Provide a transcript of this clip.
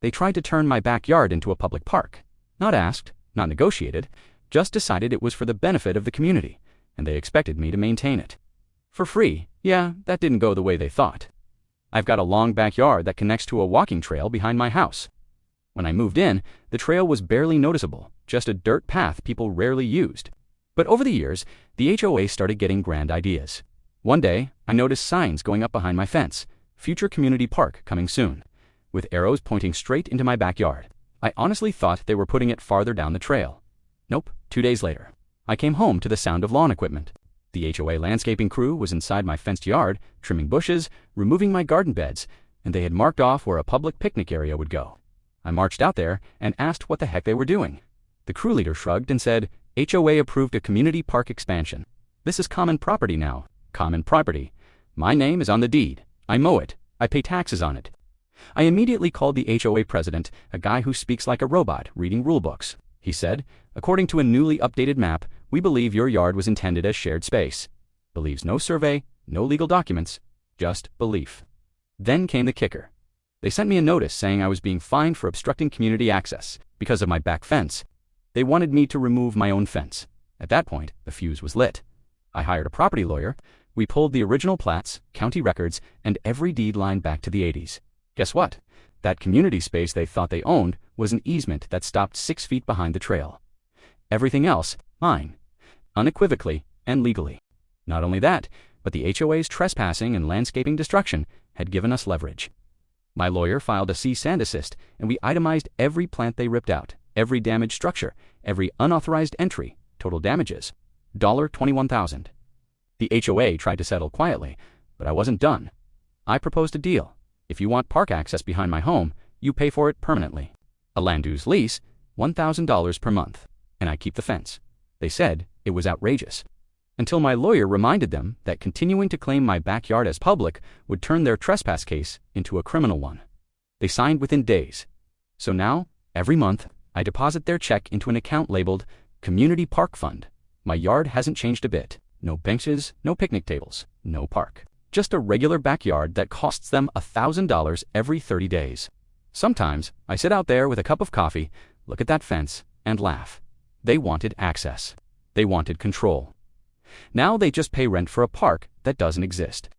They tried to turn my backyard into a public park. Not asked, not negotiated, just decided it was for the benefit of the community, and they expected me to maintain it. For free, yeah, that didn't go the way they thought. I've got a long backyard that connects to a walking trail behind my house. When I moved in, the trail was barely noticeable, just a dirt path people rarely used. But over the years, the HOA started getting grand ideas. One day, I noticed signs going up behind my fence, "Future Community Park coming soon," with arrows pointing straight into my backyard. I honestly thought they were putting it farther down the trail. Nope, 2 days later, I came home to the sound of lawn equipment. The HOA landscaping crew was inside my fenced yard, trimming bushes, removing my garden beds, and they had marked off where a public picnic area would go. I marched out there and asked what the heck they were doing. The crew leader shrugged and said, "HOA approved a community park expansion. This is common property now. Common property. My name is on the deed. I mow it. I pay taxes on it." I immediately called the HOA president, a guy who speaks like a robot reading rulebooks. He said, "According to a newly updated map, we believe your yard was intended as shared space." Believes no survey, no legal documents, just belief. Then came the kicker. They sent me a notice saying I was being fined for obstructing community access because of my back fence. They wanted me to remove my own fence. At that point, the fuse was lit. I hired a property lawyer. We pulled the original plats, county records, and every deed line back to the 80s. Guess what? That community space they thought they owned was an easement that stopped 6 feet behind the trail. Everything else, mine. Unequivocally and legally. Not only that, but the HOA's trespassing and landscaping destruction had given us leverage. My lawyer filed a cease and desist, and we itemized every plant they ripped out, every damaged structure, every unauthorized entry, total damages. $21,000. The HOA tried to settle quietly, but I wasn't done. I proposed a deal. If you want park access behind my home, you pay for it permanently. A land use lease, $1,000 per month, and I keep the fence. They said it was outrageous. Until my lawyer reminded them that continuing to claim my backyard as public would turn their trespass case into a criminal one. They signed within days. So now, every month, I deposit their check into an account labeled Community Park Fund. My yard hasn't changed a bit. No benches, no picnic tables, no park. Just a regular backyard that costs them $1,000 every 30 days. Sometimes, I sit out there with a cup of coffee, look at that fence, and laugh. They wanted access. They wanted control. Now they just pay rent for a park that doesn't exist.